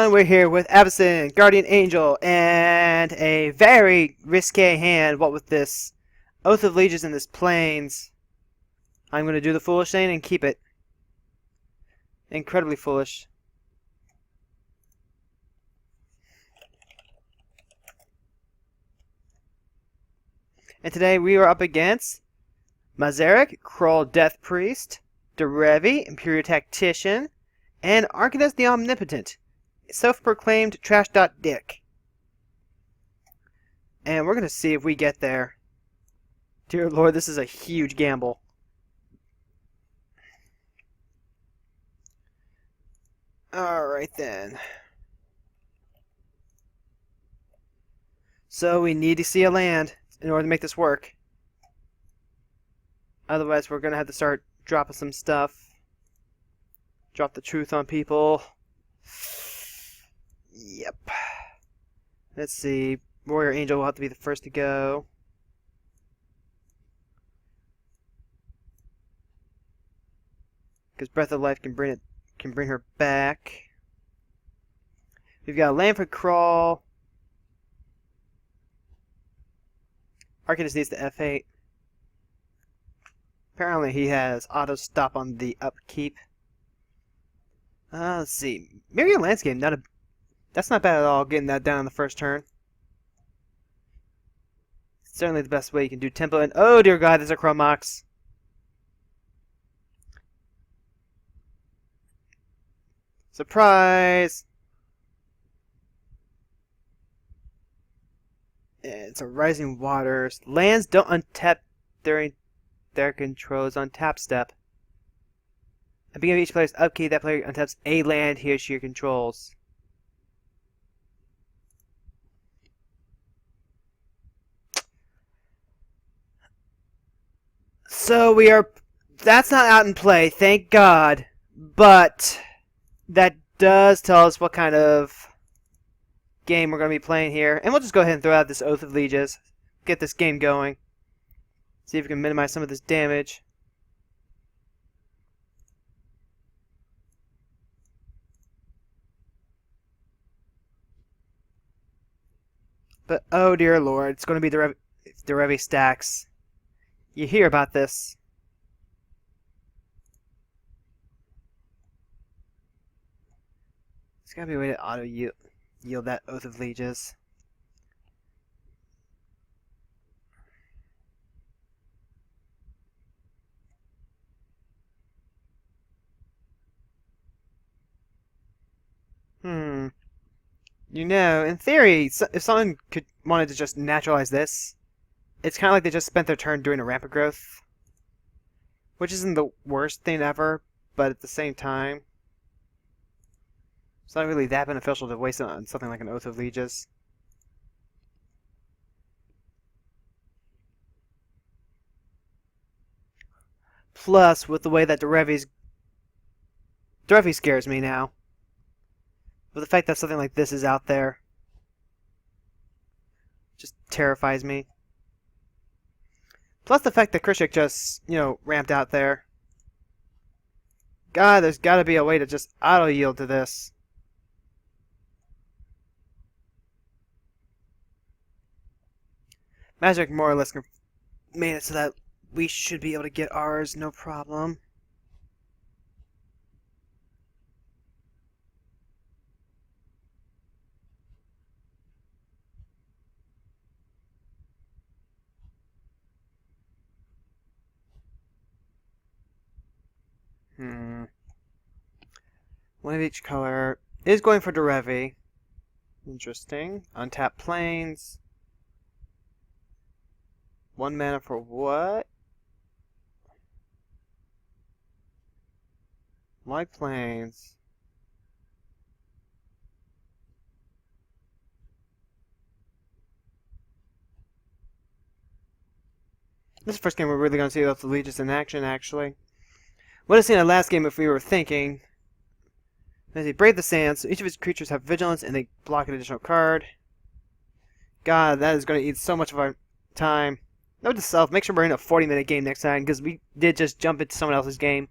everyone, we're here with Avacyn, Guardian Angel, and a very risque hand. What with this Oath of Legions in this Plains, I'm going to do the foolish thing and keep it. Incredibly foolish. And today we are up against Mazarek, Kroll Death Priest, Derevi, Imperial Tactician, and Arcanist the Omnipotent, self-proclaimed trash.dick. And we're going to see if we get there. Dear Lord, this is a huge gamble. Alright then. So we need to see a land in order to make this work. Otherwise we're going to have to start dropping some stuff. Drop the truth on people. Yep. Let's see. Warrior Angel will have to be the first to go. Because Breath of Life can bring her back. We've got a land for Kroll. Arcanist needs the F8. Apparently he has auto stop on the upkeep. Let's see. Maybe a landscape. That's not bad at all, getting that down on the first turn. Certainly the best way you can do tempo. And oh dear God, there's a Chromox. Surprise! And it's a Rising Waters. Lands don't untap during their controls on tap step. At the beginning of each player's upkeep, that player untaps a land he or she controls. So that's not out in play, thank God. But that does tell us what kind of game we're going to be playing here. And we'll just go ahead and throw out this Oath of Legions. Get this game going. See if we can minimize some of this damage. But oh dear Lord, it's going to be the Derevi stacks. You hear about this. There's got to be a way to auto yield that Oath of Legions. You know, in theory, if someone wanted to just naturalize this, it's kind of like they just spent their turn doing a rampant growth. Which isn't the worst thing ever, but at the same time, it's not really that beneficial to waste it on something like an Oath of Legions. Plus, with the way that Derevi scares me now. But the fact that something like this is out there just terrifies me. Plus the fact that Krishik just, ramped out there. God, there's got to be a way to just auto-yield to this. Magic more or less made it so that we should be able to get ours, no problem. One of each color is going for Derevi. Interesting. Untapped plains. 1 mana for what? White plains. This is the first game we're really going to see Oath of Legions in action, actually. Would have seen the last game if we were thinking. As he brave the sands, so each of his creatures have vigilance and they block an additional card. God, that is going to eat so much of our time. Note to self, make sure we're in a 40-minute game next time, because we did just jump into someone else's game.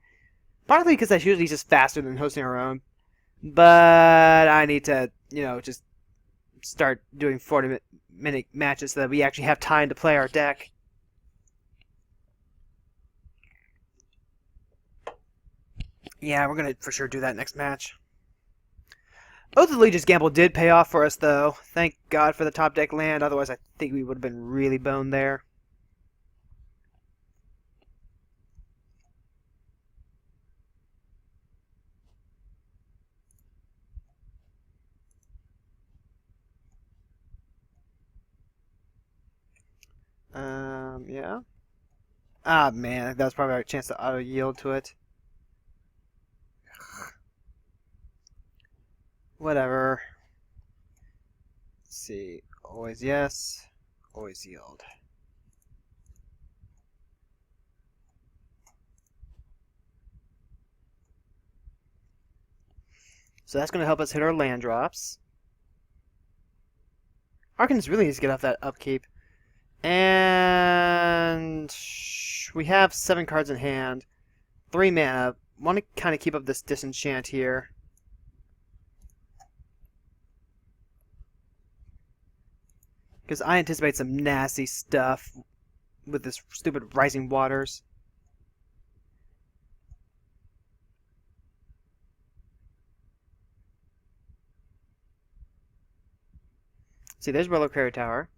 Partly because that's usually just faster than hosting our own. But I need to, just start doing 40-minute matches so that we actually have time to play our deck. Yeah, we're going to for sure do that next match. Oath of Legion's gamble did pay off for us, though. Thank God for the top deck land. Otherwise, I think we would have been really boned there. Yeah. Ah, man, that was probably our chance to auto-yield to it. Whatever. Let's see. Always yes. Always yield. So that's going to help us hit our land drops. Arcanist really needs to get off that upkeep. And we have 7 cards in hand. 3 mana. Want to kind of keep up this disenchant here. Because I anticipate some nasty stuff with this stupid Rising Waters. See, there's Reliquary Tower.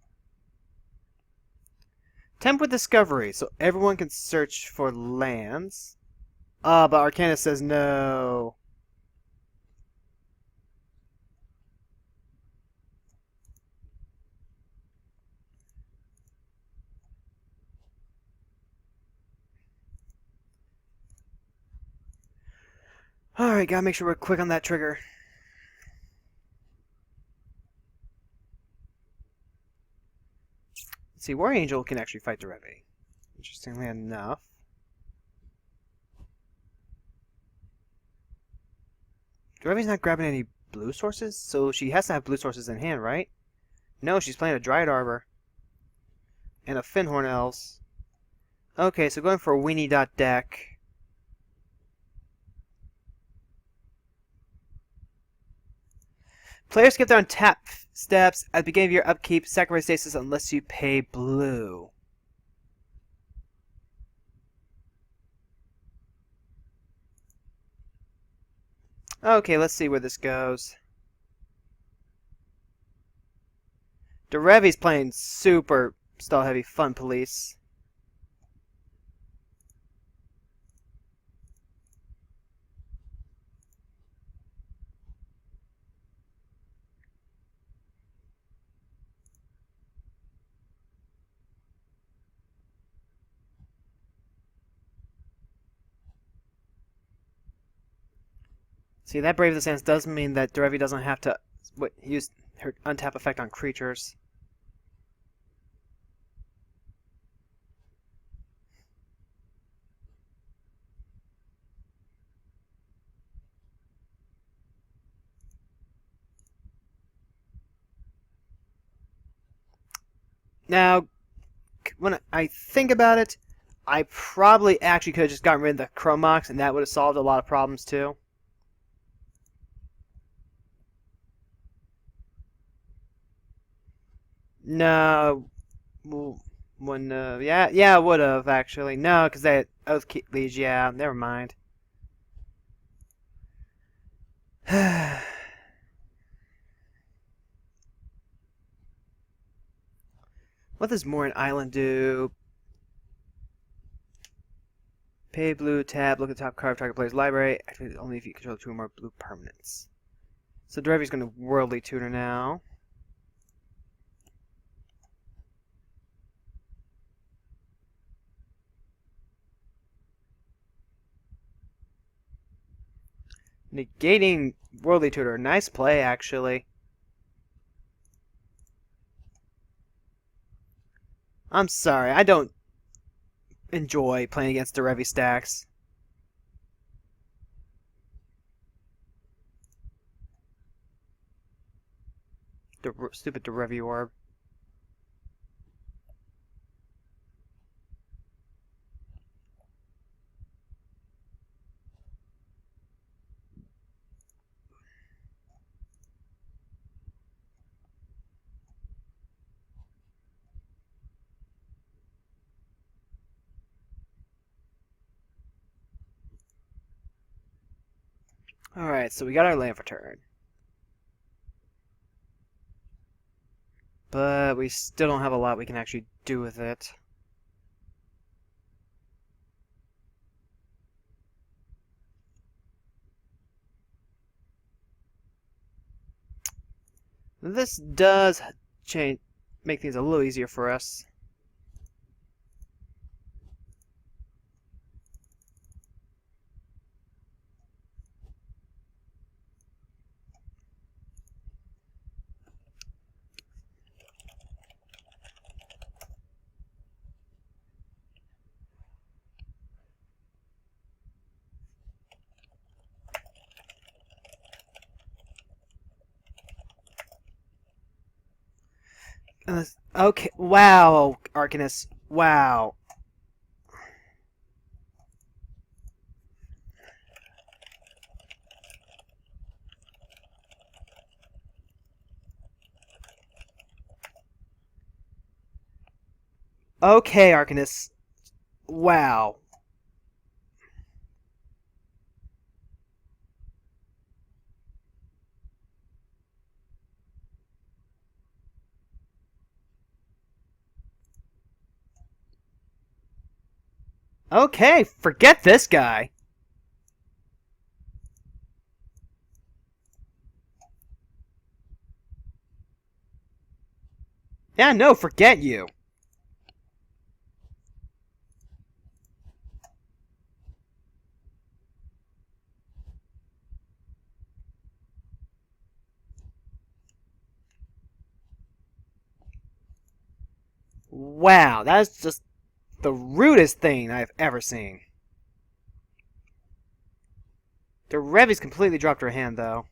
Tempt with Discovery, so everyone can search for lands. Ah, but Arcanist says no. Alright, gotta make sure we're quick on that trigger. Let's see, War Angel can actually fight Derevi. Interestingly enough. Derevi's not grabbing any blue sources, so she has to have blue sources in hand, right? No, she's playing a Dryad Arbor. And a Finhorn Elves. Okay, so going for a Weenie Dot deck. Players skip down tap steps at the beginning of your upkeep, sacrifice stasis unless you pay blue. Okay, let's see where this goes. Derevi's playing super stall heavy fun police. See, that Brave the Sands does mean that Derevi doesn't have to use her untap effect on creatures. Now, when I think about it, I probably actually could have just gotten rid of the Chromox, and that would have solved a lot of problems too. No, when yeah, I would have actually. No, because they had Oath Liege. Yeah, never mind. What does Morin Island do? Pay blue, tab, look at the top card of target player's library. Activate it only if you control 2 or more blue permanents. So Derevi's going to Worldly Tutor now. Negating Worldly Tutor. Nice play, actually. I'm sorry, I don't enjoy playing against Derevi stacks. The stupid Derevi Orb. Alright, so we got our land return. But we still don't have a lot we can actually do with it. This does make things a little easier for us. Okay, wow, Arcanus, wow. Okay, Arcanus, wow. Okay, forget this guy. Yeah, no, forget you. Wow, that's just the rudest thing I've ever seen. The Revy's completely dropped her hand, though.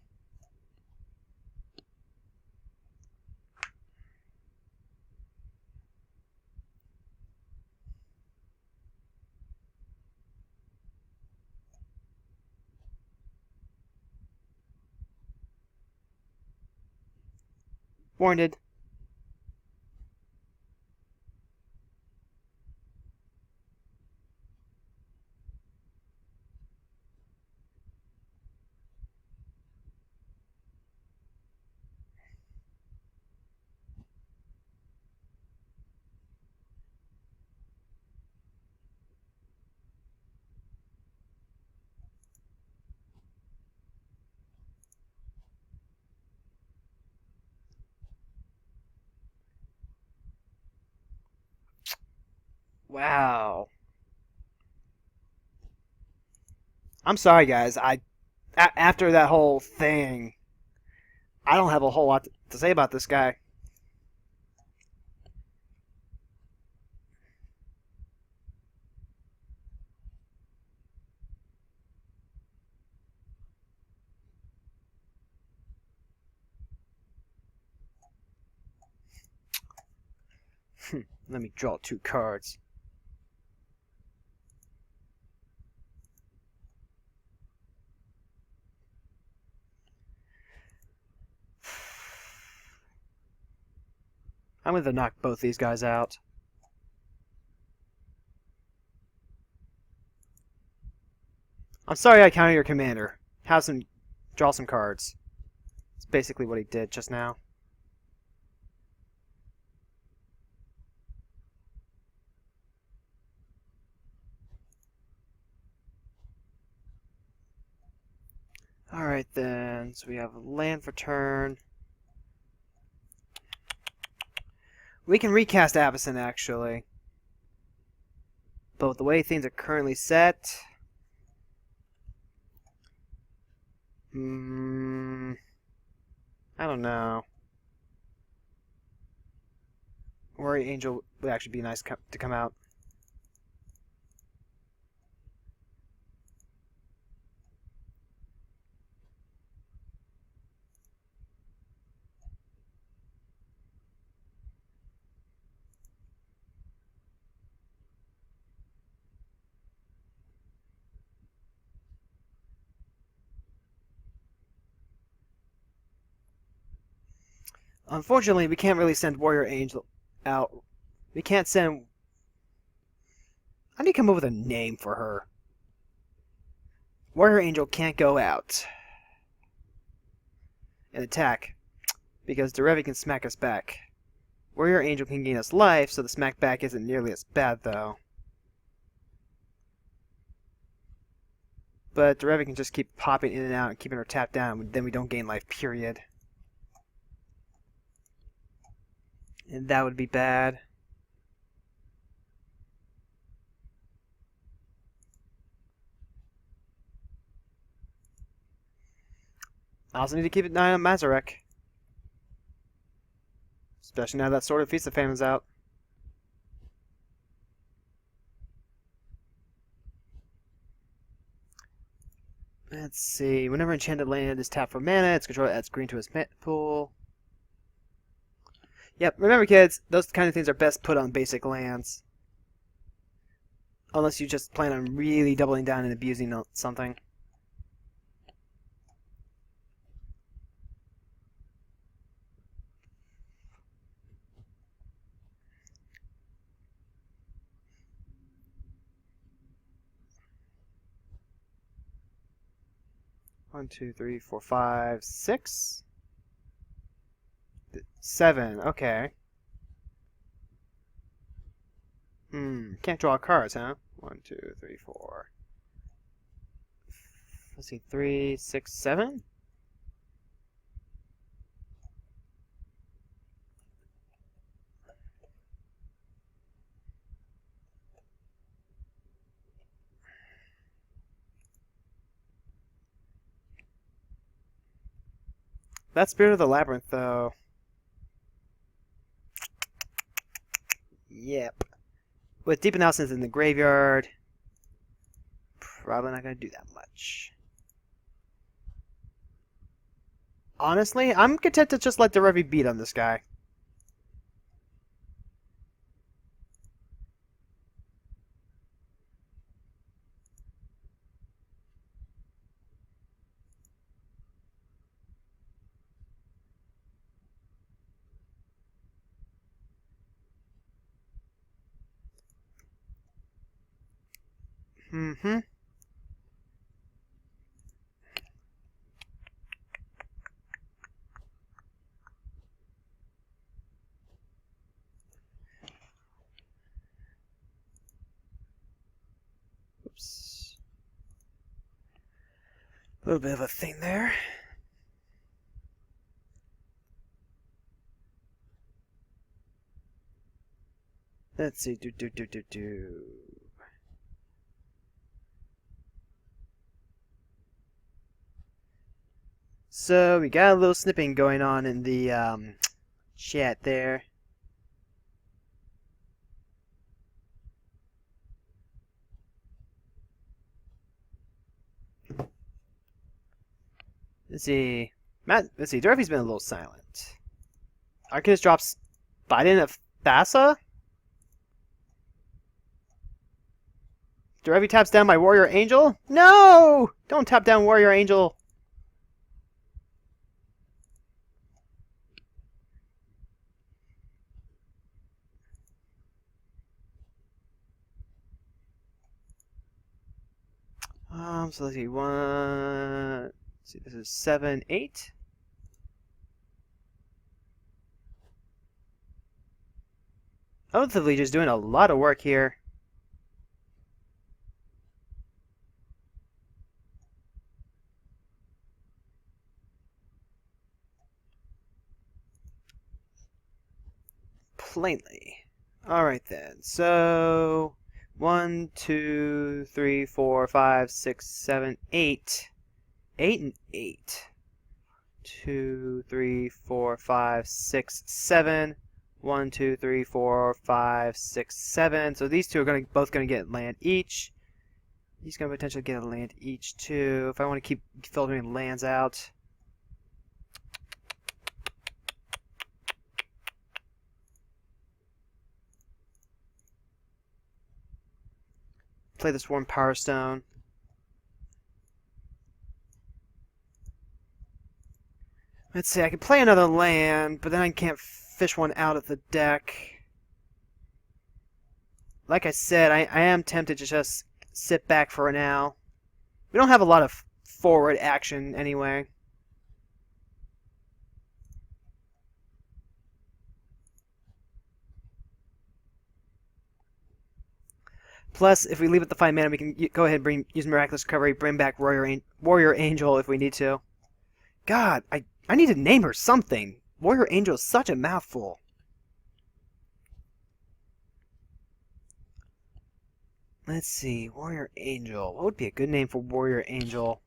Warranted. Wow. I'm sorry, guys. After that whole thing, I don't have a whole lot to say about this guy. Let me draw 2 cards. I'm going to knock both these guys out. I'm sorry I counted your commander. Draw some cards. It's basically what he did just now. Alright then, so we have land for turn. We can recast Avacyn, actually. But with the way things are currently set... I don't know. Warrior Angel would actually be nice to come out. Unfortunately, we can't really send Warrior Angel out. We can't send... I need to come up with a name for her. Warrior Angel can't go out. and attack, because Derevi can smack us back. Warrior Angel can gain us life, so the smack back isn't nearly as bad, though. But Derevi can just keep popping in and out and keeping her tapped down, then we don't gain life, period. And that would be bad. I also need to keep an eye on Mazarek. Especially now that Sword of Feast of Famine's out. Let's see. Whenever enchanted land is tapped for mana, its controller adds green to its mana pool. Yep, remember kids, those kind of things are best put on basic lands. Unless you just plan on really doubling down and abusing something. One, two, three, four, five, 6, 7. Okay. Can't draw cards, huh? 1, 2, 3, 4. Let's see, 3, 6, 7. That Spirit of the Labyrinth, though. Yep. With Deep Announcements in the graveyard, probably not going to do that much. Honestly, I'm content to just let the Derevi beat on this guy. Mm-hmm. Oops. A little bit of a thing there. Let's see. So we got a little snipping going on in the chat there. Let's see. Dorothy's been a little silent. Arcanist drops Biden of Thassa? Dorothy taps down my Warrior Angel? No! Don't tap down Warrior Angel! So let's see, let's see, this is 7, 8. Oath of Legion is doing a lot of work here. Plainly. Alright then, so 1, 2, 3, 4, 5, 6, 7, 8. 8 and 8. 2, 3, 4, 5, 6, 7. 1, 2, 3, 4, 5, 6, 7. So these two are both going to get land each. He's going to potentially get a land each too. If I want to keep filtering lands out. Play this Swarm Power Stone. Let's see, I can play another land, but then I can't fish one out of the deck. Like I said, I am tempted to just sit back for now. We don't have a lot of forward action anyway. Plus, if we leave it the 5 mana, we can go ahead and use Miraculous Recovery, bring back Warrior Angel if we need to. God, I need to name her something. Warrior Angel is such a mouthful. Let's see, Warrior Angel. What would be a good name for Warrior Angel?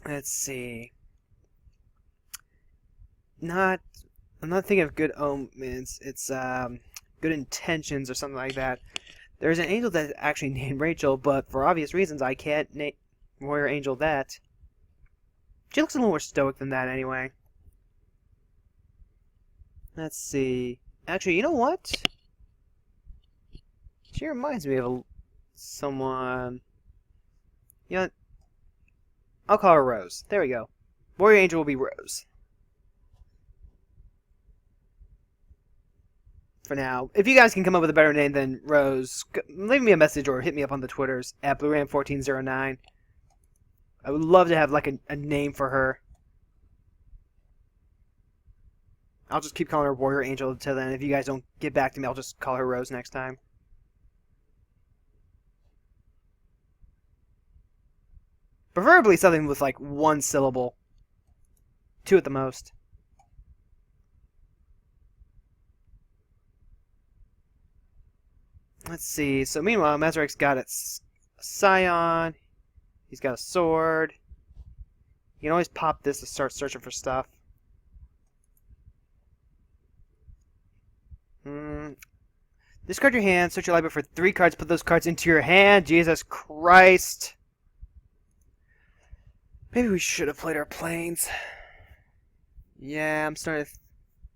Let's see. I'm not thinking of good omens. It's good intentions or something like that. There's an angel that's actually named Rachel, but for obvious reasons, I can't name Warrior Angel that. She looks a little more stoic than that, anyway. Let's see. Actually, you know what? She reminds me of someone. You know, I'll call her Rose. There we go. Warrior Angel will be Rose. For now. If you guys can come up with a better name than Rose, leave me a message or hit me up on the Twitters at BlueRam1409. I would love to have like a name for her. I'll just keep calling her Warrior Angel until then. If you guys don't get back to me, I'll just call her Rose next time. Preferably something with like 1 syllable. 2 at the most. Let's see. So meanwhile, Mazarek's got a Scion. He's got a sword. You can always pop this to start searching for stuff. Discard your hand, search your library for 3 cards, put those cards into your hand. Jesus Christ. Maybe we should have played our planes. Yeah, I'm starting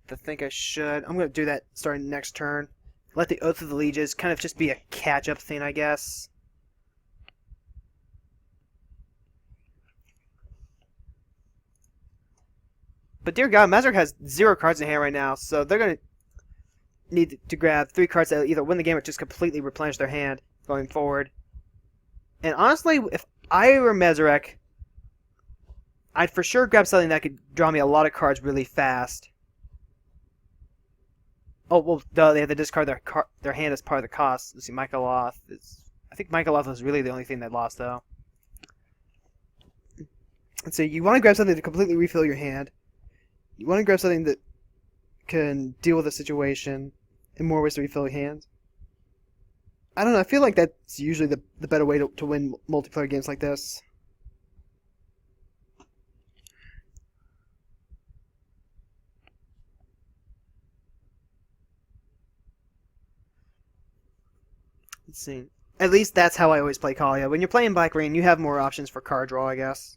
to think I should. I'm going to do that starting next turn. Let the Oath of the Lieges kind of just be a catch-up thing, I guess. But dear God, Mazarek has 0 cards in hand right now, so they're going to need to grab 3 cards that either win the game or just completely replenish their hand going forward. And honestly, if I were Mazarek, I'd for sure grab something that could draw me a lot of cards really fast. Oh, well, duh, they have to discard their hand as part of the cost. Let's see, Michaeloth is... I think Michaeloth was really the only thing they lost, though. Let's see, you want to grab something to completely refill your hand. You want to grab something that can deal with a situation in more ways to refill your hand. I don't know, I feel like that's usually the better way to win multiplayer games like this. Let's see. At least that's how I always play Kalia. When you're playing Black Rain, you have more options for card draw, I guess.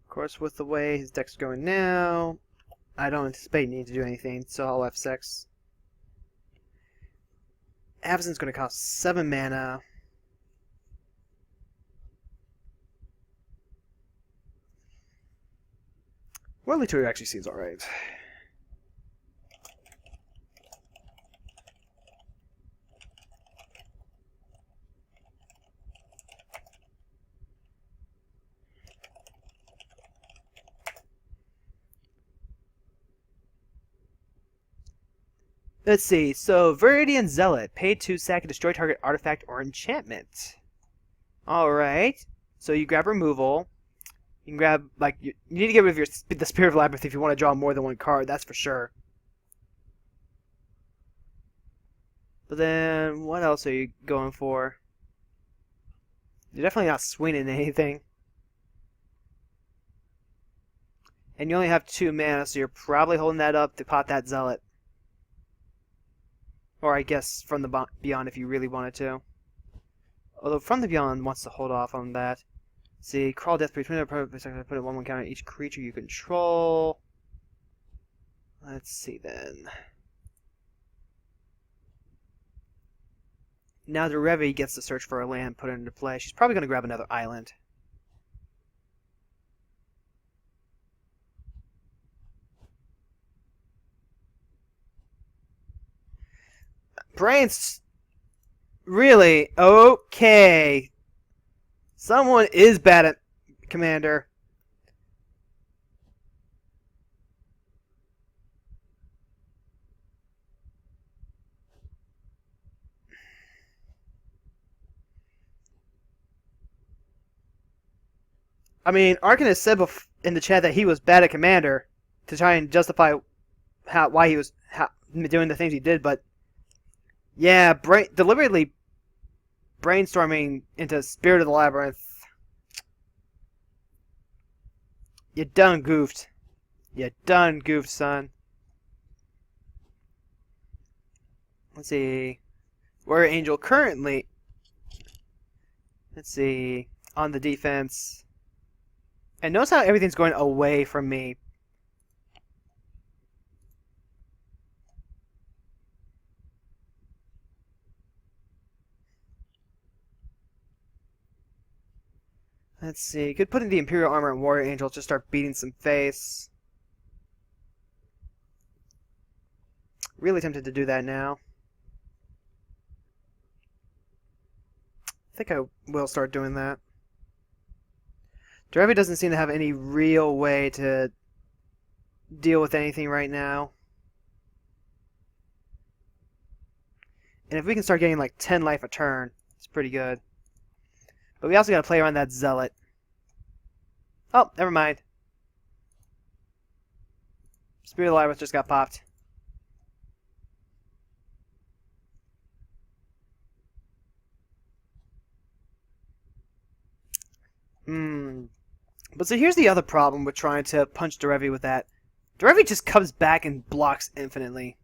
Of course, with the way his deck's going now, I don't anticipate needing to do anything, so I'll F6. Avacyn's going to cost 7 mana. Worldly Tour actually seems alright. Let's see, so Viridian Zealot. Pay 2, sack and destroy target artifact or enchantment. Alright, so you grab removal. You can grab, like, you need to get rid of the Spirit of Labyrinth if you want to draw more than 1 card, that's for sure. But then, what else are you going for? You're definitely not swinging anything. And you only have 2 mana, so you're probably holding that up to pop that Zealot. Or I guess From the Beyond if you really wanted to. Although From the Beyond wants to hold off on that. See, Crawl Death between the put a 1/1 counter on each creature you control. Let's see then. Now the Revi gets to search for a land, put it into play. She's probably going to grab another island. Brains... Really? Okay. Someone is bad at Commander. I mean, Arcanist said in the chat that he was bad at Commander to try and justify why he was doing the things he did, but yeah, deliberately brainstorming into Spirit of the Labyrinth. You done goofed. You done goofed, son. Let's see. Warrior Angel currently. Let's see. On the defense. And notice how everything's going away from me. Let's see. Could put in the Imperial Armor and Warrior Angel to start beating some face. Really tempted to do that now. I think I will start doing that. Derevi doesn't seem to have any real way to deal with anything right now. And if we can start getting like 10 life a turn, it's pretty good. But we also got to play around that Zealot. Oh, never mind. Spirit of the Labyrinth just got popped. But so here's the other problem with trying to punch Derevi with that. Derevi just comes back and blocks infinitely.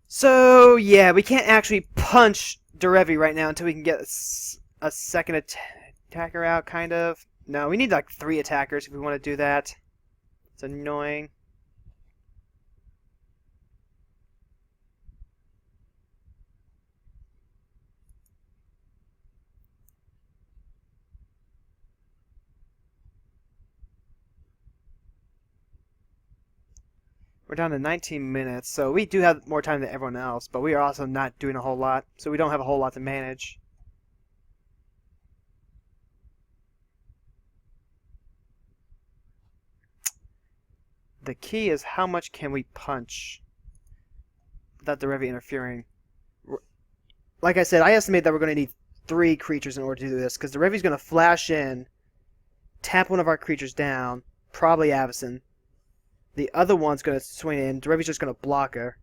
So, yeah, we can't actually punch Derevi right now until we can get a second attacker out, kind of. No, we need like 3 attackers if we want to do that. It's annoying. We're down to 19 minutes, so we do have more time than everyone else, but we are also not doing a whole lot, so we don't have a whole lot to manage. The key is how much can we punch without the Derevi interfering. Like I said, I estimate that we're going to need 3 creatures in order to do this, because the Derevi's going to flash in, tap one of our creatures down, probably Avacyn. The other one's going to swing in. Derevi's just going to block her.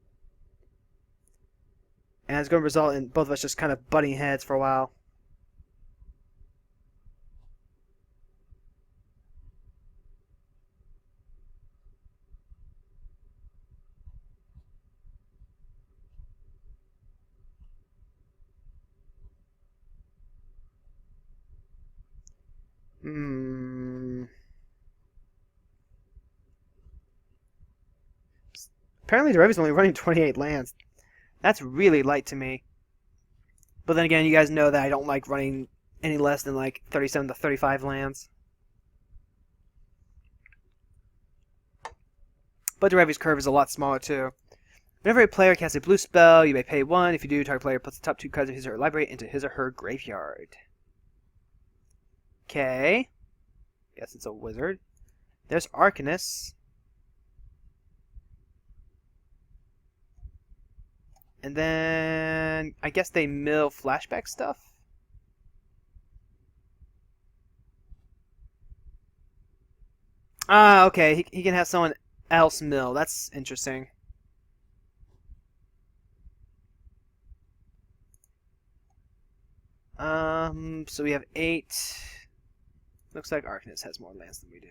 And it's going to result in both of us just kind of butting heads for a while. Apparently Derevi's only running 28 lands. That's really light to me. But then again, you guys know that I don't like running any less than like 37 to 35 lands. But Derevi's curve is a lot smaller too. Whenever a player casts a blue spell, you may pay 1. If you do, target player puts the top 2 cards of his or her library into his or her graveyard. Okay. Guess it's a wizard. There's Arcanist. And then I guess they mill flashback stuff. Ah, okay. He can have someone else mill. That's interesting. So we have 8. Looks like Arcanist has more lands than we do.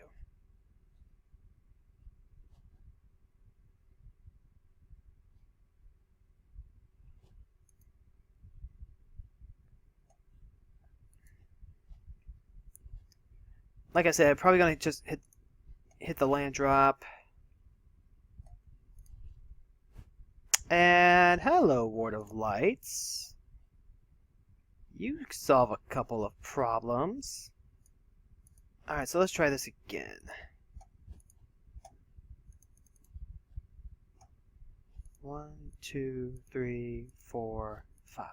Like I said, I'm probably gonna just hit the land drop. And hello, Ward of Lights. You solve a couple of problems. Alright, so let's try this again. One, two, three, four, 5.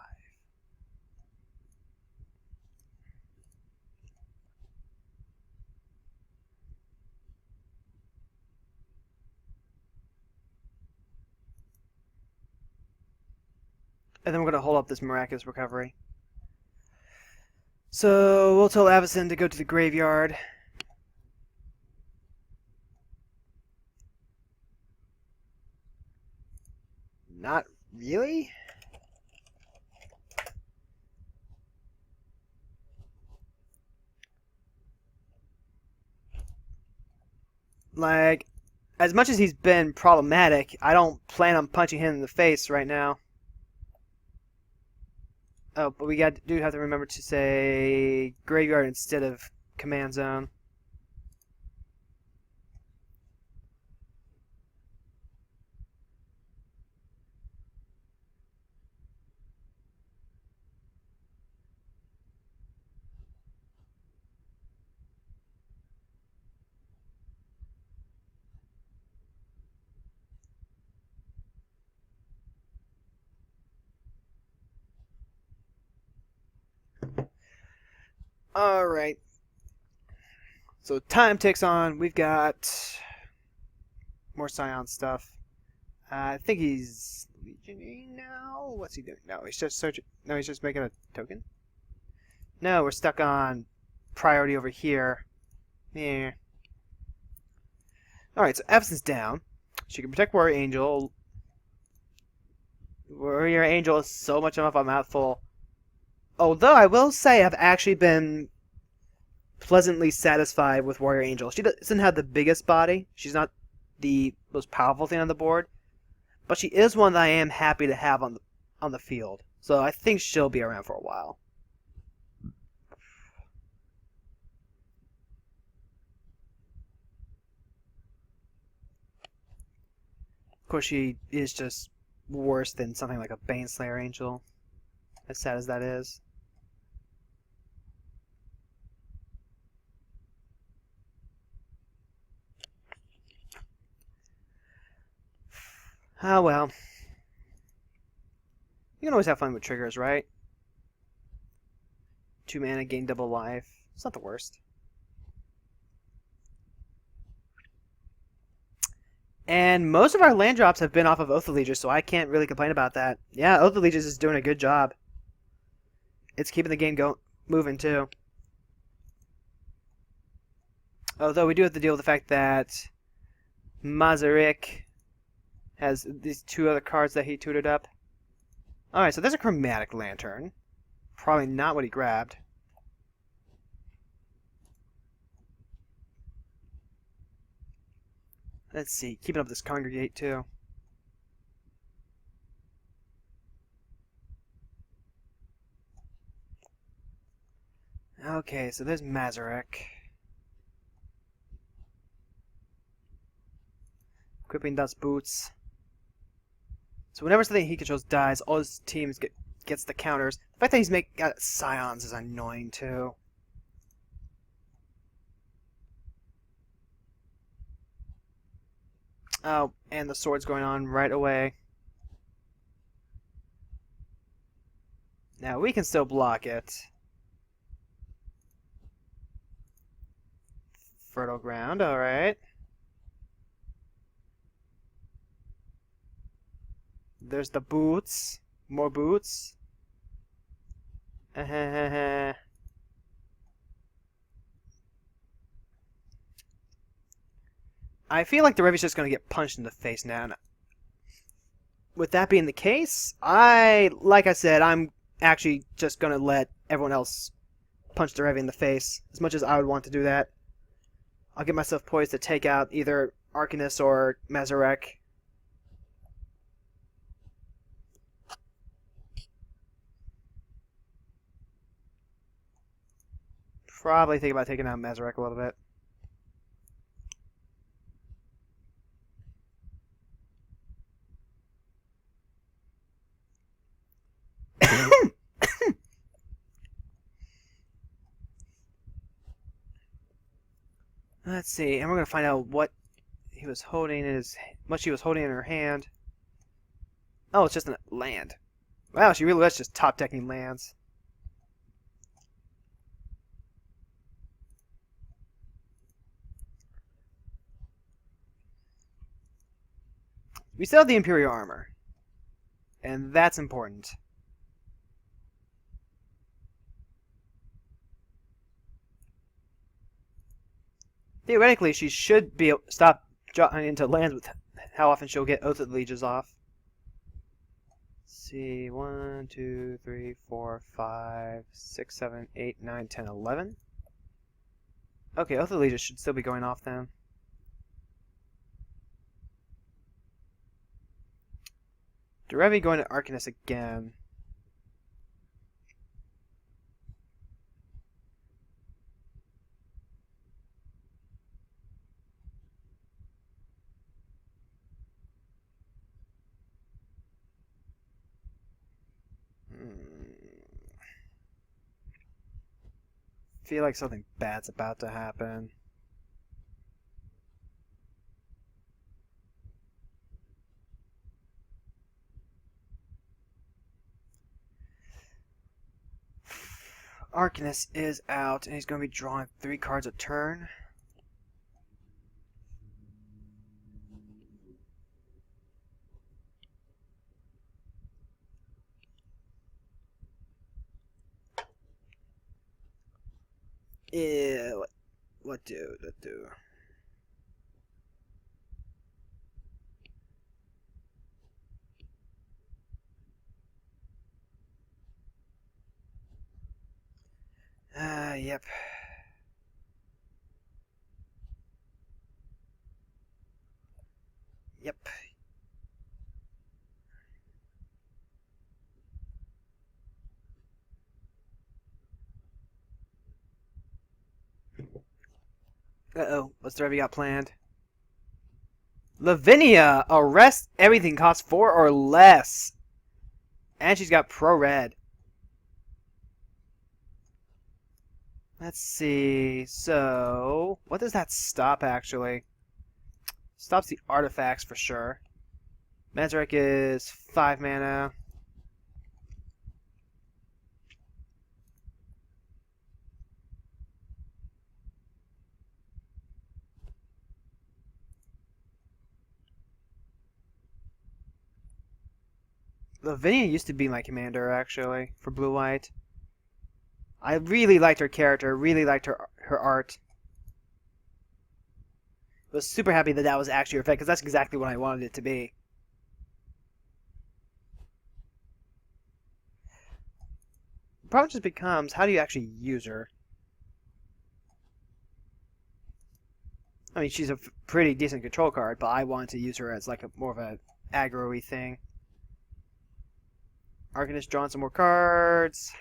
And then we're going to hold up this miraculous recovery. So we'll tell Avacyn to go to the graveyard. Not really? Like, as much as he's been problematic, I don't plan on punching him in the face right now. Oh, but we do have to remember to say graveyard instead of command zone. Alright. So time ticks on. We've got more Scion stuff. I think he's legioning now. What's he doing? No, he's just searching. No, he's just making a token. No, we're stuck on priority over here. Yeah. Alright, so Avacyn's down. She can protect Warrior Angel. Warrior Angel is so much of a mouthful. Although I will say I've actually been pleasantly satisfied with Warrior Angel. She doesn't have the biggest body. She's not the most powerful thing on the board. But she is one that I am happy to have on the field. So I think she'll be around for a while. Of course, she is just worse than something like a Baneslayer Angel. As sad as that is. Ah, well. You can always have fun with triggers, right? 2 mana, gain double life. It's not the worst. And most of our land drops have been off of Oath of Allegiance, so I can't really complain about that. Yeah, Oath of Allegiance is doing a good job. It's keeping the game moving, too. Although we do have to deal with the fact that Mazarik has these 2 other cards that he tutored up. Alright, so there's a Chromatic Lantern. Probably not what he grabbed. Let's see, keeping up this Congregate too. Okay, so there's Mazarik. Equipping Dust Boots. So whenever something he controls dies, all his teams gets the counters. The fact that he's got Scions is annoying too. Oh, and the sword's going on right away. Now we can still block it. Fertile Ground, alright. There's the boots. More boots. I feel like the Revy's just going to get punched in the face now. And with that being the case, like I said, I'm actually just going to let everyone else punch the Revy in the face. As much as I would want to do that. I'll get myself poised to take out either Arcanist or Mazarik. Probably think about taking out Mazarik a little bit. Let's see, and we're gonna find out what he was holding in his, what she was holding in her hand. Oh, it's just a land. Wow, she really was just top decking lands. We still have the Imperial armor, and that's important. Theoretically, she should be able to stop dropping into lands with how often she'll get Oath of the Lieges off. Let's see, 1, 2, 3, 4, 5, 6, 7, 8, 9, 10, 11. Okay, Oath of the Lieges should still be going off then. Derevi going to Arcanist again. Feel like something bad's about to happen. Arcanist is out, and he's going to be drawing 3 cards a turn. Yeah, what do? Yep. Yep. Uh-oh, what's the Derevi got planned? Lavinia! Arrest everything costs 4 or less. And she's got pro red. Let's see. So, what does that stop actually? Stops the artifacts for sure. Manzarek is 5 mana. Lavinia used to be my commander actually for blue white. I really liked her character, really liked her art. Was super happy that that was actually her effect because that's exactly what I wanted it to be. The problem just becomes, how do you actually use her? I mean, she's a pretty decent control card, but I wanted to use her as like more of a aggro-y thing. Arcanist drawing some more cards.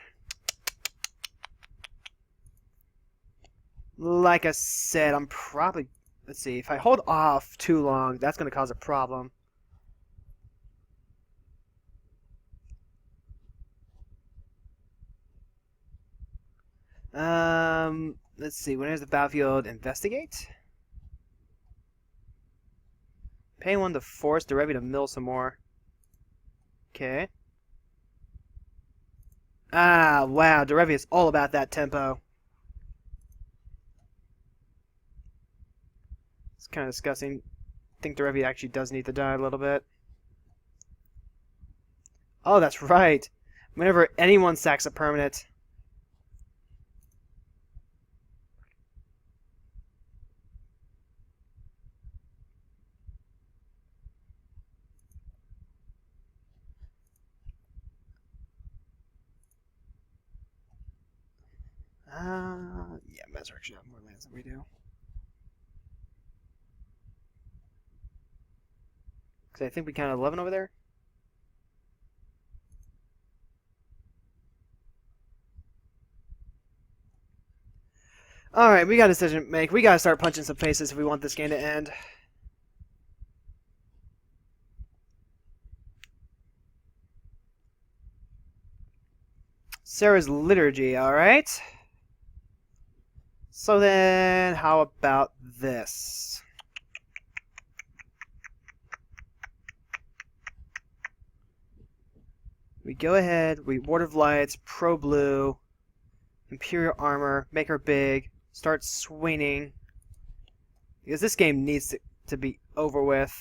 Like I said, I'm probably... Let's see, if I hold off too long, that's going to cause a problem. Let's see, when is the battlefield? Investigate? Pay 1 to force Derevi to mill some more. Okay. Ah, wow, Derevi is all about that tempo. It's kind of disgusting. I think Derevi actually does need to die a little bit. Oh, that's right. Whenever anyone sacks a permanent. Yeah, Mezzer actually have more lands than we do. Because I think we counted 11 over there. Alright, we got a decision to make. We gotta start punching some faces if we want this game to end. Sarah's Liturgy, alright. So then, how about this? We go ahead, we Ward of Lights, Pro Blue, Imperial Armor, make her big, start swinging. Because this game needs to be over with.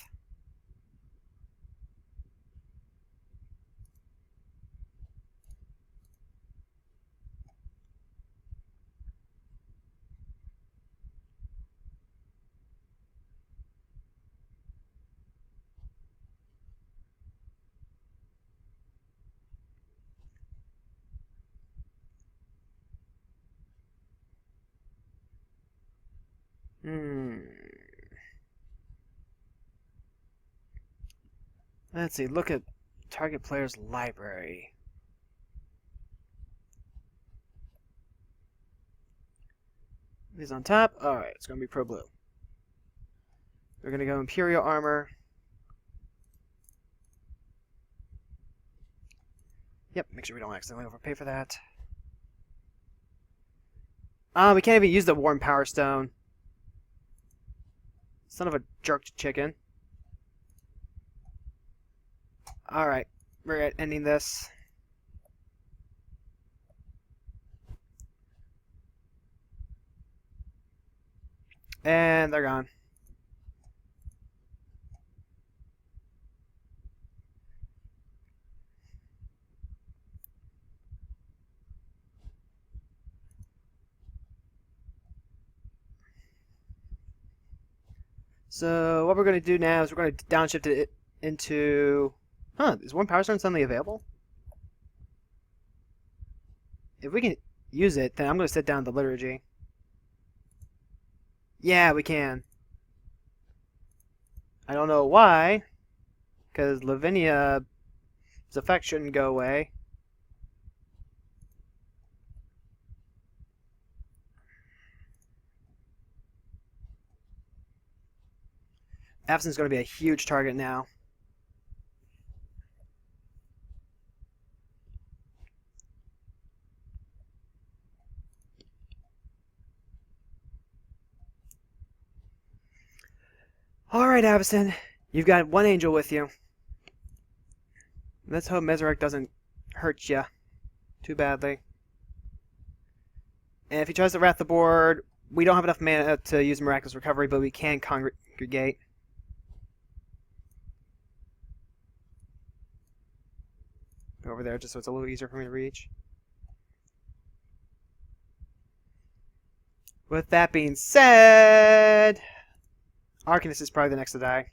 Let's see, look at target player's library. These on top. Alright, it's going to be Pro Blue. We're going to go Imperial Armor. Yep, make sure we don't accidentally overpay for that. We can't even use the Warm Power Stone. Son of a jerked chicken. Alright, we're ending this. And they're gone. So what we're going to do now is we're going to downshift it into... is Warm Power Stone suddenly available? If we can use it, then I'm going to set down the liturgy. Yeah, we can. I don't know why, because Lavinia's effect shouldn't go away. Avacyn's going to be a huge target now. Alright, Avacyn. You've got one angel with you. Let's hope Mesarek doesn't hurt you too badly. And if he tries to wrath the board, we don't have enough mana to use Miraculous Recovery, but we can congregate. Go over there just so it's a little easier for me to reach. With that being said, Arcanist is probably the next to die.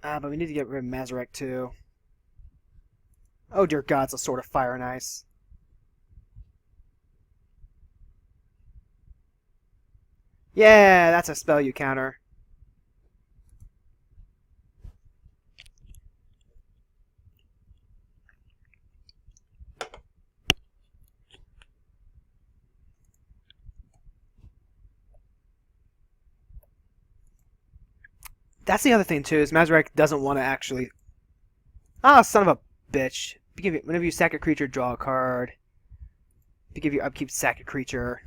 But we need to get rid of Mesarek too. Oh dear God, it's a Sword of Fire and Ice. Yeah, that's a spell you counter. That's the other thing too, is Mesarek doesn't want to actually... Ah, son of a bitch. Whenever you sack a creature, draw a card. If you give your upkeep, sack a creature.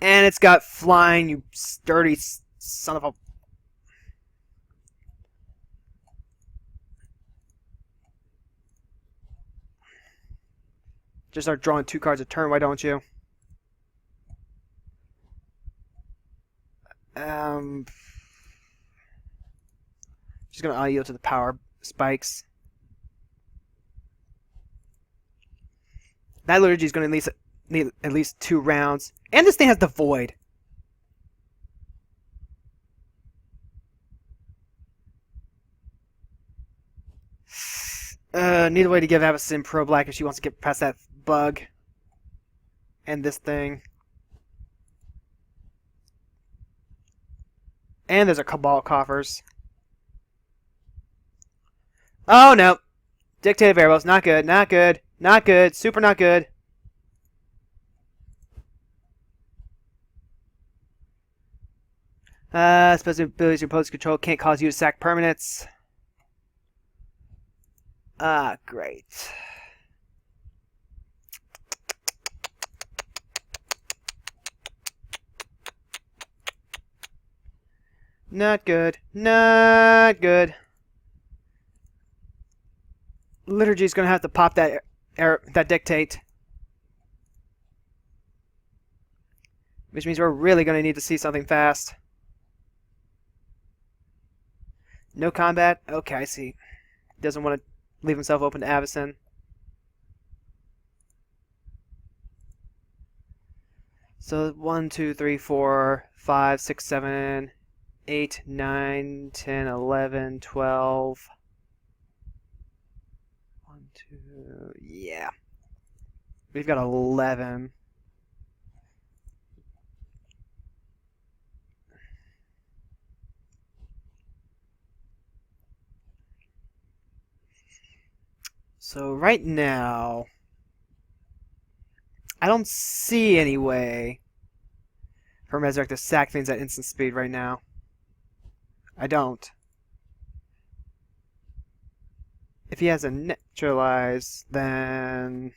And it's got flying, you sturdy son of a... Just start drawing 2 cards a turn, why don't you? Just gonna yield to the power spikes. That liturgy is gonna need at least 2 rounds. And this thing has the void. Need a way to give Avacyn Pro Black if she wants to get past that bug. And this thing. And there's a Cabal Coffers. Oh no! Dictated Variables, not good, not good, not good, super not good. Special abilities your opponent's control can't cause you to sack permanents. Ah, great. Not good. Not good. Liturgy's gonna have to pop that that dictate. Which means we're really gonna need to see something fast. No combat? Okay, I see. Doesn't want to leave himself open to Avacyn. So 1, 2, 3, 4, 5, 6, 7, 8, 9, 10, 11, 12. 1, 2, yeah. We've got 11. So right now, I don't see any way for Resurrect to sack things at instant speed right now. I don't. If he has a neutralize, then...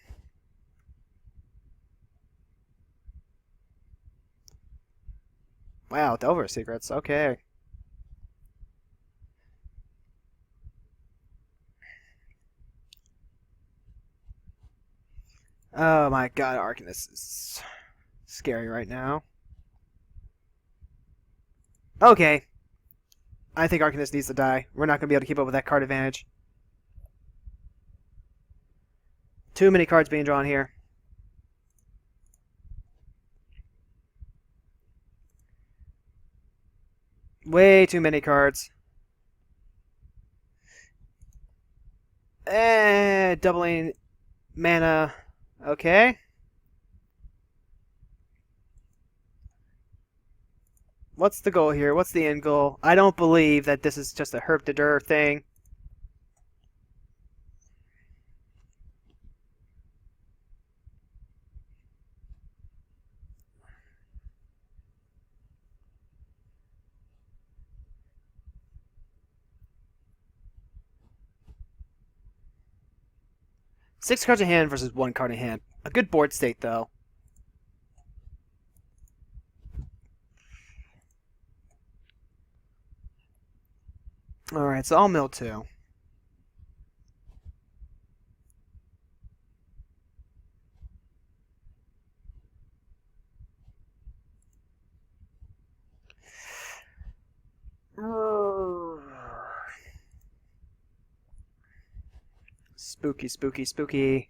Wow, Delver secrets. Okay. Oh my god, Arcanist is scary right now. Okay. I think Arcanist needs to die. We're not going to be able to keep up with that card advantage. Too many cards being drawn here. Way too many cards. Doubling mana. Okay. What's the goal here? What's the end goal? I don't believe that this is just a herp de dur thing. Six cards in hand versus one card in hand. A good board state, though. Alright, so I'll mill two. Spooky, spooky, spooky.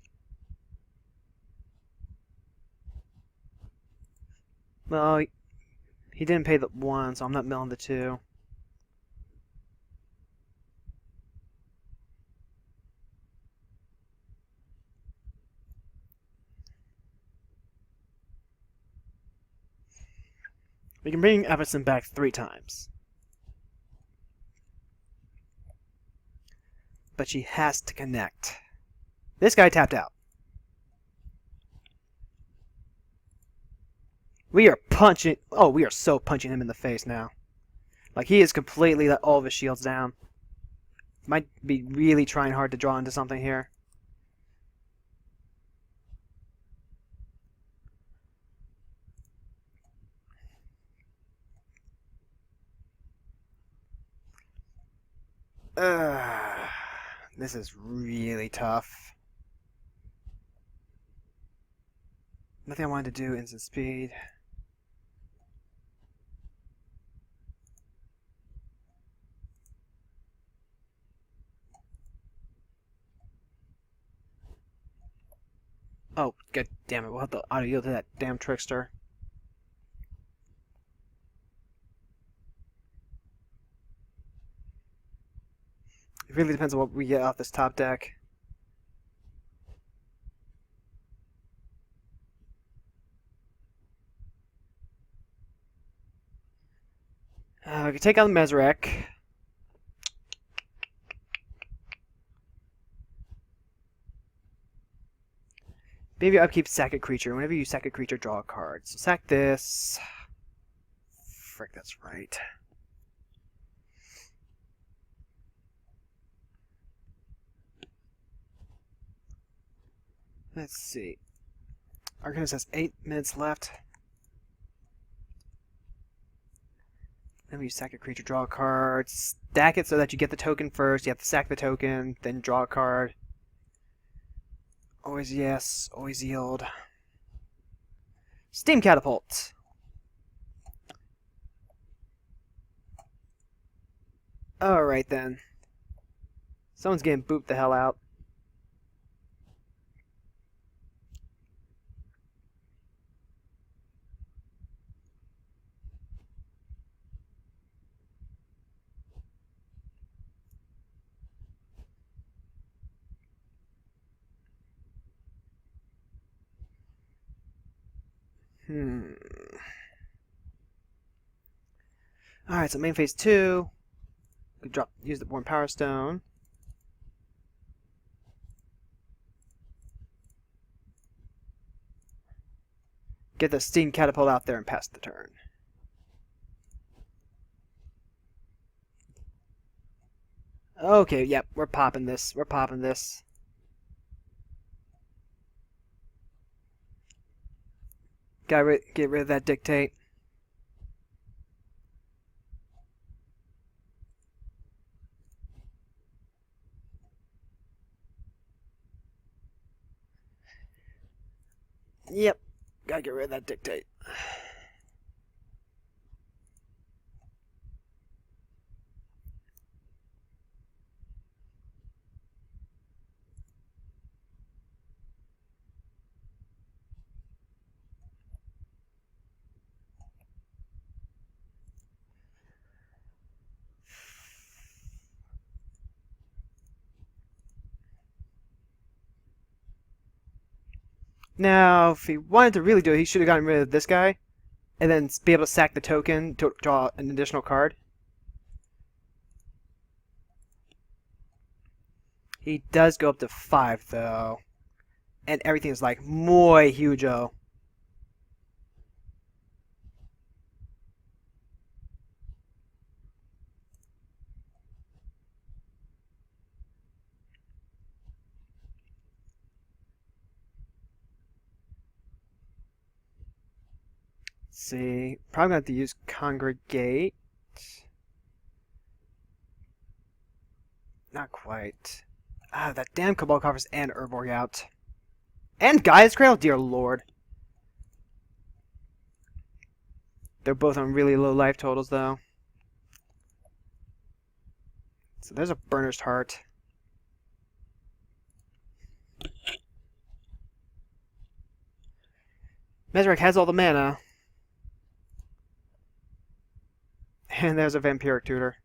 Well, he didn't pay the one, so I'm not milling the two. We can bring Avacyn back 3 times. But she has to connect. This guy tapped out. We are punching... Oh, we are so punching him in the face now. Like, he is completely let all of his shields down. Might be really trying hard to draw into something here. This is really tough. Nothing I wanted to do, instant speed. Oh, god damn it, we'll have to auto yield to that damn trickster. It really depends on what we get off this top deck. We can take out the Mesrek. Maybe upkeep sack a creature. Whenever you sack a creature, draw a card. So sack this. Frick, that's right. Let's see. Arcanist has 8 minutes left. Then you sack a creature, draw a card, stack it so that you get the token first. You have to sack the token, then draw a card. Always yes, always yield. Steam Catapult. Alright then. Someone's getting booped the hell out. Alright, so main phase 2. We use the Born Power Stone. Get the Steam Catapult out there and pass the turn. Okay, yep, we're popping this. We're popping this. Gotta get rid of that Dictate. Yep, gotta get rid of that Dictate. Now, if he wanted to really do it, he should have gotten rid of this guy, and then be able to sack the token to draw an additional card. He does go up to 5, though. And everything is like, muy hujo. See, probably going to have to use Congregate. Not quite. Ah, that damn Cabal Coffers and Urborg out. And Gaia's Cradle, dear lord. They're both on really low life totals, though. So there's a Burnished Heart. Mesric has all the mana. And there's a Vampiric Tutor.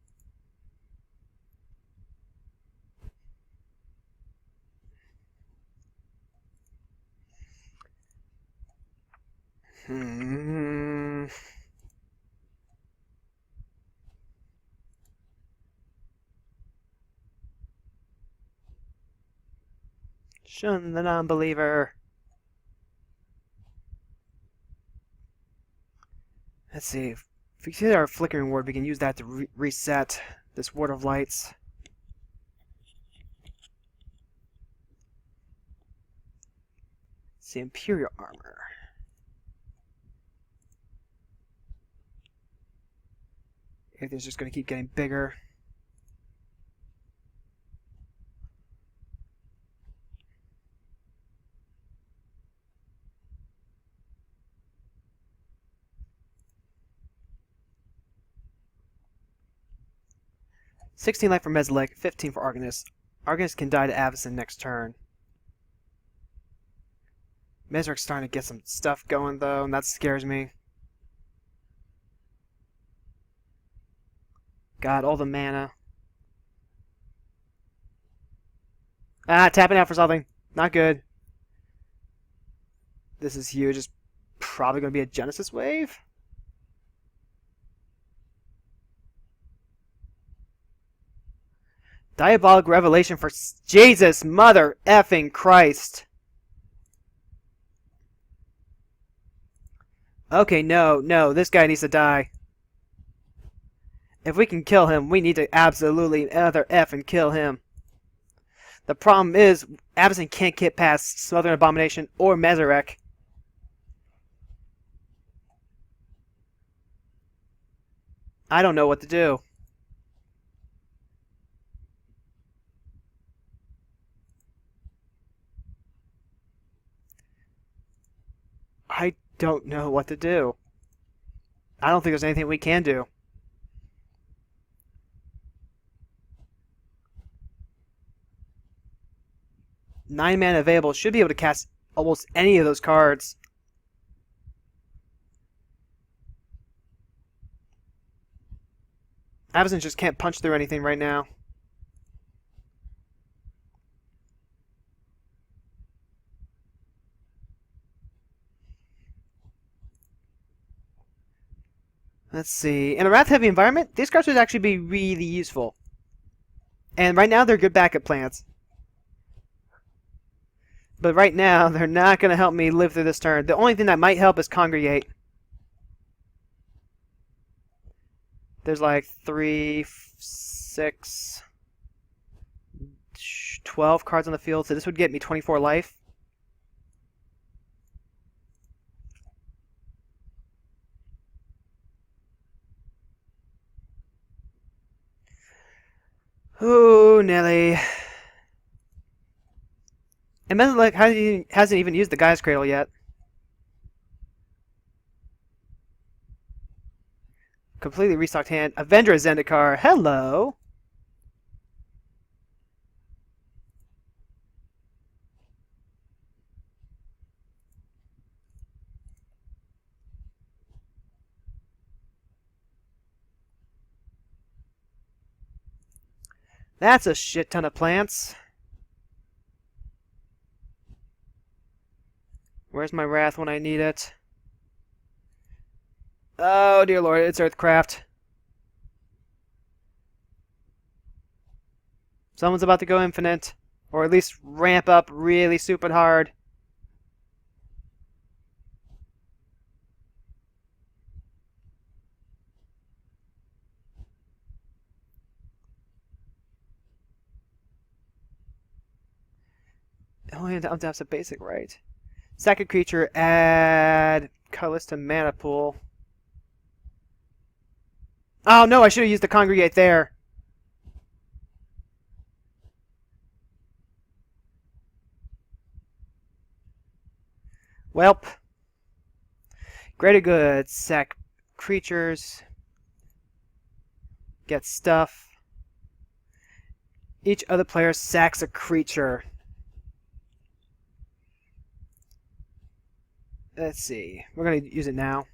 Shun the non-believer. Let's see. If we see our Flickering Ward, we can use that to reset this Ward of Lights. Let's see, Imperial Armor. Everything's just going to keep getting bigger. "16 life for Meslic, 15 for Arcanist. Arcanist can die to Avacyn next turn." Mesric's starting to get some stuff going, though, and that scares me. Got all the mana. Ah, tapping out for something. Not good. This is huge. It's probably going to be a Genesis wave. Diabolic Revelation for Jesus, mother effing Christ. Okay, no, this guy needs to die. If we can kill him, we need to absolutely other effing kill him. The problem is, Avacyn can't get past Smothering Abomination or Mezarek. I don't know what to do. I don't know what to do. I don't think there's anything we can do. Nine mana available. Should be able to cast almost any of those cards. Avacyn just can't punch through anything right now. Let's see. In a wrath-heavy environment, these cards would actually be really useful. And right now, they're good backup plans. But right now, they're not going to help me live through this turn. The only thing that might help is Congregate. There's like 3, 6, 12 cards on the field, so this would get me 24 life. Ooh, Nelly. And Metallic hasn't even used the Guy's Cradle yet. Completely restocked hand. Avenger Zendikar. Hello. That's a shit ton of plants. Where's my wrath when I need it? Oh, dear lord, it's Earthcraft. Someone's about to go infinite. Or at least ramp up really stupid hard. Only untaps a basic, right? Second creature, add colorless to mana pool. Oh no, I should have used the Congregate there. Welp. Greater good. Sack creatures. Get stuff. Each other player sacks a creature. Let's see. We're going to use it now.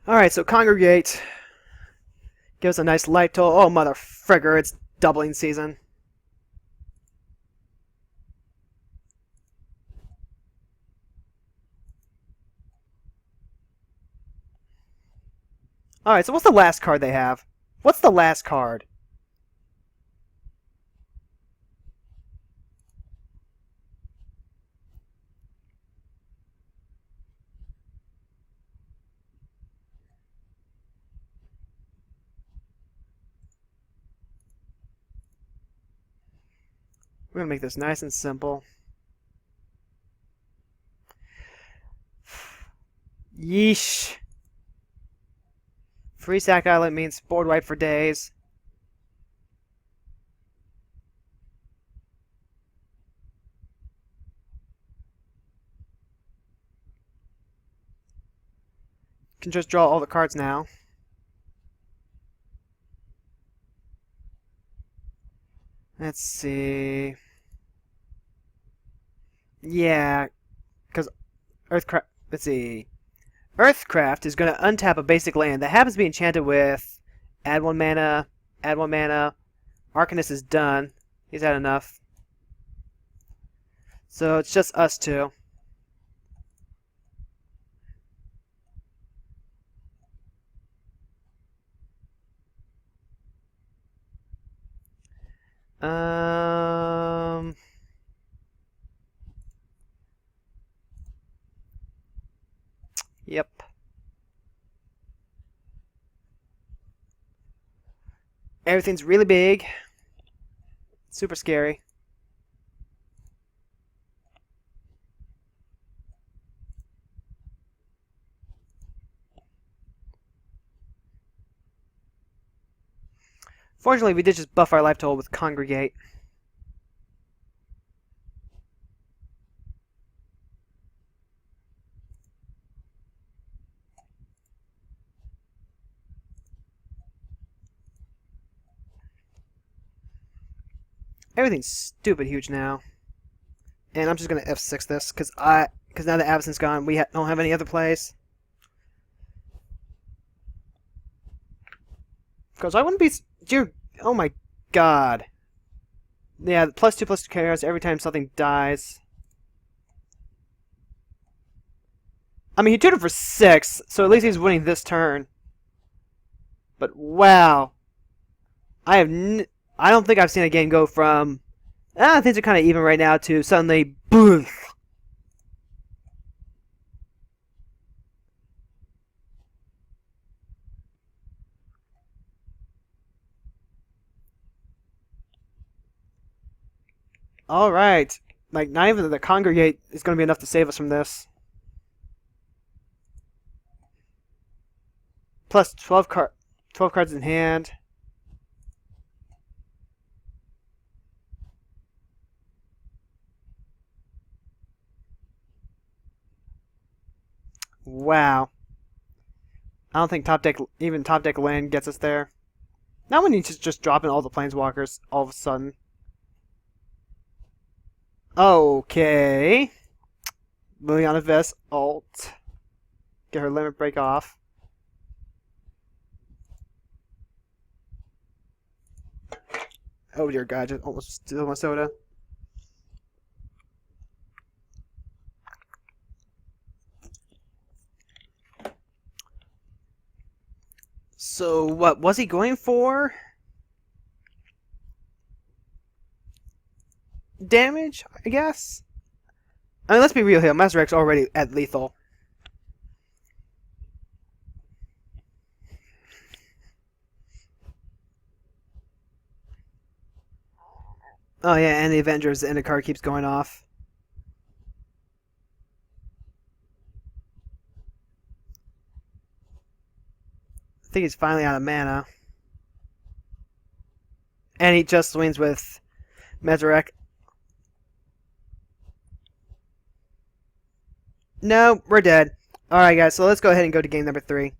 Alright, so Congregate. Give us a nice life total. Oh, mother frigger, it's doubling season. Alright, so what's the last card they have? What's the last card? We're going to make this nice and simple. Yeesh. Free sack island means board wipe for days. Can just draw all the cards now. Let's see. Yeah, because Earthcraft. Let's see. Earthcraft is going to untap a basic land that happens to be enchanted with add 1 mana, add 1 mana. Arcanist is done. He's had enough. So it's just us two. Um. Yep. Everything's really big. Super scary. Fortunately, we did just buff our life total with Congregate. Everything's stupid huge now. And I'm just gonna F6 this, because now that Avacyn's gone, we don't have any other plays. Because I wouldn't be... Dear, oh my god. Yeah, +2/+2 chaos every time something dies. I mean, he tuned it for 6, so at least he's winning this turn. But wow. I don't think I've seen a game go from... things are kind of even right now to suddenly... Boom! Alright. Like, not even the Congregate is going to be enough to save us from this. Plus 12 cards in hand. Wow. I don't think even top deck land gets us there. Now we need to just drop in all the planeswalkers all of a sudden. Okay. Liliana Vest alt. Get her limit break off. Oh dear god, just almost still my soda. So what was he going for? Damage, I guess? I mean, let's be real here. Master X already at lethal. Oh yeah, and the Avengers, and the card keeps going off. I think he's finally out of mana. And he just wins with Mazarek. No, we're dead. Alright guys, so let's go ahead and go to game number 3.